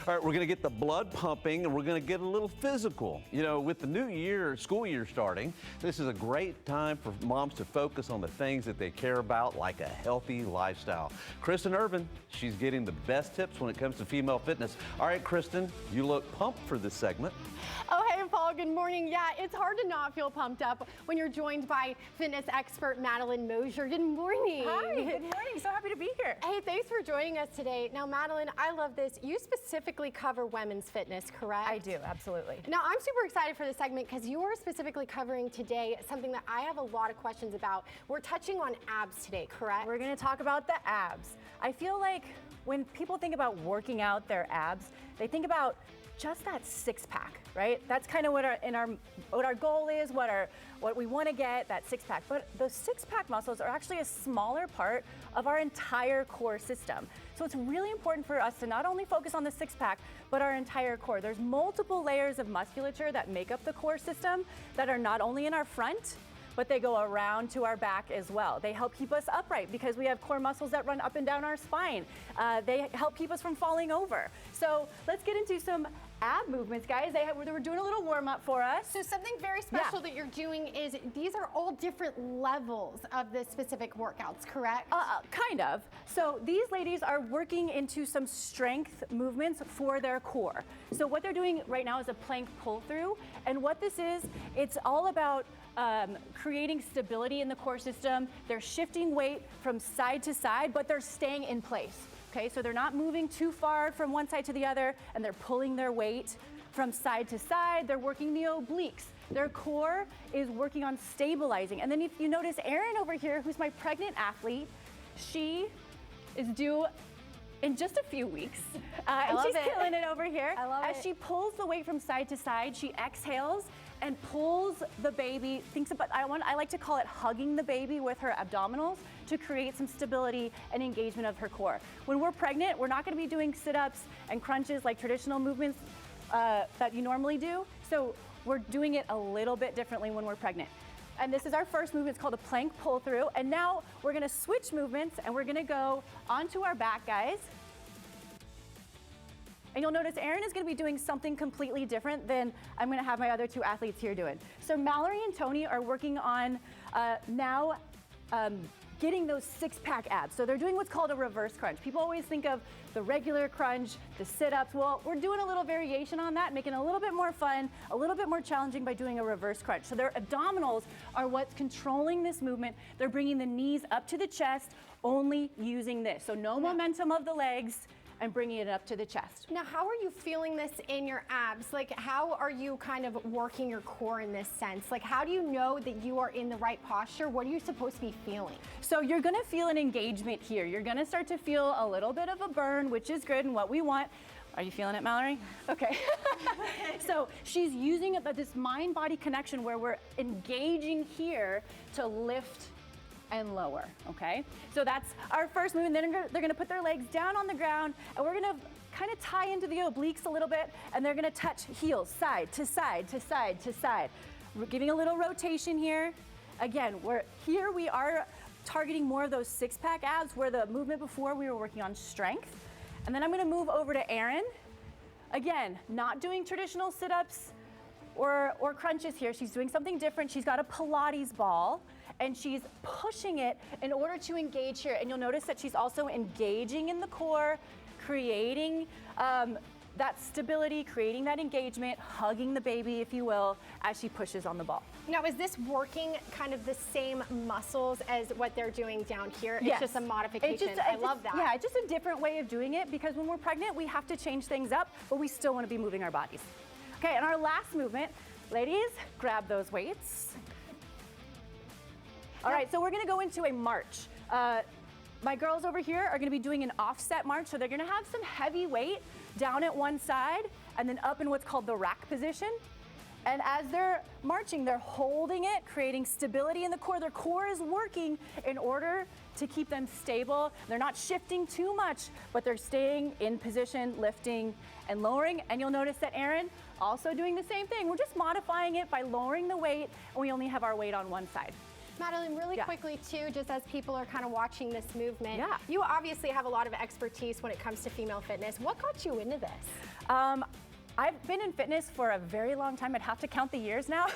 All right, we're going to get the blood pumping and we're going to get a little physical. You know, with the new year, school year starting, this is a great time for moms to focus on the things that they care about, like a healthy lifestyle. Kristen Irvin, she's getting the best tips when it comes to female fitness. All right, Kristen, you look pumped for this segment. Oh, hey, Paul, good morning. Yeah, it's hard to not feel pumped up when you're joined by fitness expert Madeline Mosier. Good morning. Hi, good morning. So happy to be here. Hey, thanks for joining us today. Now, Madeline, I love this. You specifically cover women's fitness, correct? I do, absolutely. Now, I'm super excited for this segment because you're specifically covering today something that I have a lot of questions about. We're touching on abs today, correct? We're going to talk about the abs. I feel like when people think about working out their abs, they think about just that six-pack, right? That's kind of what our goal is, what we want to get, that six-pack. But those six-pack muscles are actually a smaller part of our entire core system. So it's really important for us to not only focus on the six-pack, but our entire core. There's multiple layers of musculature that make up the core system that are not only in our front, but they go around to our back as well. They help keep us upright because we have core muscles that run up and down our spine. They help keep us from falling over. So let's get into some ab movements, guys. They were doing a little warm up for us. So something very special that you're doing is these are all different levels of the specific workouts, correct? Kind of. So these ladies are working into some strength movements for their core. So what they're doing right now is a plank pull through. And what this is, it's all about creating stability in the core system. They're shifting weight from side to side, but they're staying in place. Okay, so they're not moving too far from one side to the other, and they're pulling their weight from side to side. They're working the obliques. Their core is working on stabilizing. And then if you notice Erin over here, who's my pregnant athlete, she is due in just a few weeks. And she's killing it over here. I love it. As she pulls the weight from side to side, she exhales and pulls the baby, I like to call it hugging the baby with her abdominals to create some stability and engagement of her core. When we're pregnant, we're not gonna be doing sit-ups and crunches like traditional movements that you normally do. So we're doing it a little bit differently when we're pregnant. And this is our first movement. It's called a plank pull through. And now we're gonna switch movements and we're gonna go onto our back, guys. And you'll notice Erin is gonna be doing something completely different than I'm gonna have my other two athletes here doing. So Mallory and Tony are working on getting those six-pack abs. So they're doing what's called a reverse crunch. People always think of the regular crunch, the sit-ups. Well, we're doing a little variation on that, making it a little bit more fun, a little bit more challenging by doing a reverse crunch. So their abdominals are what's controlling this movement. They're bringing the knees up to the chest, only using this. So no momentum of the legs, and bringing it up to the chest. Now, how are you feeling this in your abs? Like, how are you kind of working your core in this sense? Like, how do you know that you are in the right posture? What are you supposed to be feeling? So you're gonna feel an engagement here. You're gonna start to feel a little bit of a burn, which is good and what we want. Are you feeling it, Mallory? Okay. So she's using this mind-body connection where we're engaging here to lift and lower, okay? So that's our first movement. Then they're gonna put their legs down on the ground and we're gonna kind of tie into the obliques a little bit and they're gonna touch heels side to side to side to side. We're giving a little rotation here. Again, we are targeting more of those six-pack abs where the movement before we were working on strength. And then I'm gonna move over to Erin. Again, not doing traditional sit-ups or crunches here. She's doing something different. She's got a Pilates ball and she's pushing it in order to engage here. And you'll notice that she's also engaging in the core, creating that stability, creating that engagement, hugging the baby, if you will, as she pushes on the ball. Now, is this working kind of the same muscles as what they're doing down here? Yes. It's just a modification. I love that. Yeah, it's just a different way of doing it because when we're pregnant, we have to change things up, but we still want to be moving our bodies. Okay, and our last movement, ladies, grab those weights. All right, so we're gonna go into a march. My girls over here are gonna be doing an offset march, so they're gonna have some heavy weight down at one side and then up in what's called the rack position. And as they're marching, they're holding it, creating stability in the core. Their core is working in order to keep them stable. They're not shifting too much, but they're staying in position, lifting and lowering. And you'll notice that Erin also doing the same thing. We're just modifying it by lowering the weight, and we only have our weight on one side. Madeline, really Yeah. quickly too, just as people are kind of watching this movement, Yeah. you obviously have a lot of expertise when it comes to female fitness. What got you into this? I've been in fitness for a very long time. I'd have to count the years now.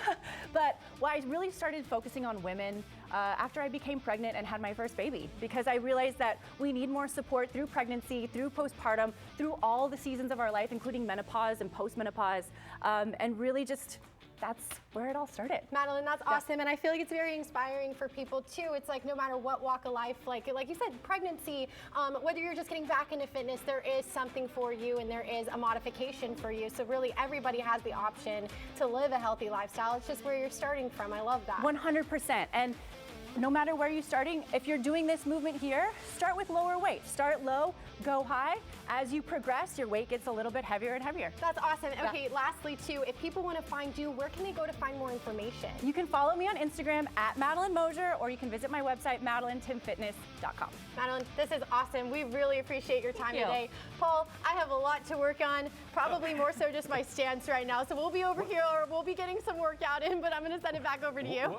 But I really started focusing on women after I became pregnant and had my first baby, because I realized that we need more support through pregnancy, through postpartum, through all the seasons of our life, including menopause and postmenopause, and really just that's where it all started. Madeline, that's awesome, and I feel like it's very inspiring for people too. It's like no matter what walk of life, like you said, pregnancy, whether you're just getting back into fitness, there is something for you and there is a modification for you. So really everybody has the option to live a healthy lifestyle. It's just where you're starting from. I love that. 100%. And no matter where you're starting, if you're doing this movement here, start with lower weight. Start low, go high. As you progress, your weight gets a little bit heavier and heavier. That's awesome. Okay, lastly too, if people want to find you, where can they go to find more information? You can follow me on Instagram at Madeline Mosier, or you can visit my website, MadelineTimFitness.com. Madeline, this is awesome. We really appreciate your time today. Paul, I have a lot to work on, probably more so just my stance right now. So we'll be over here, or we'll be getting some workout in, but I'm going to send it back over to you.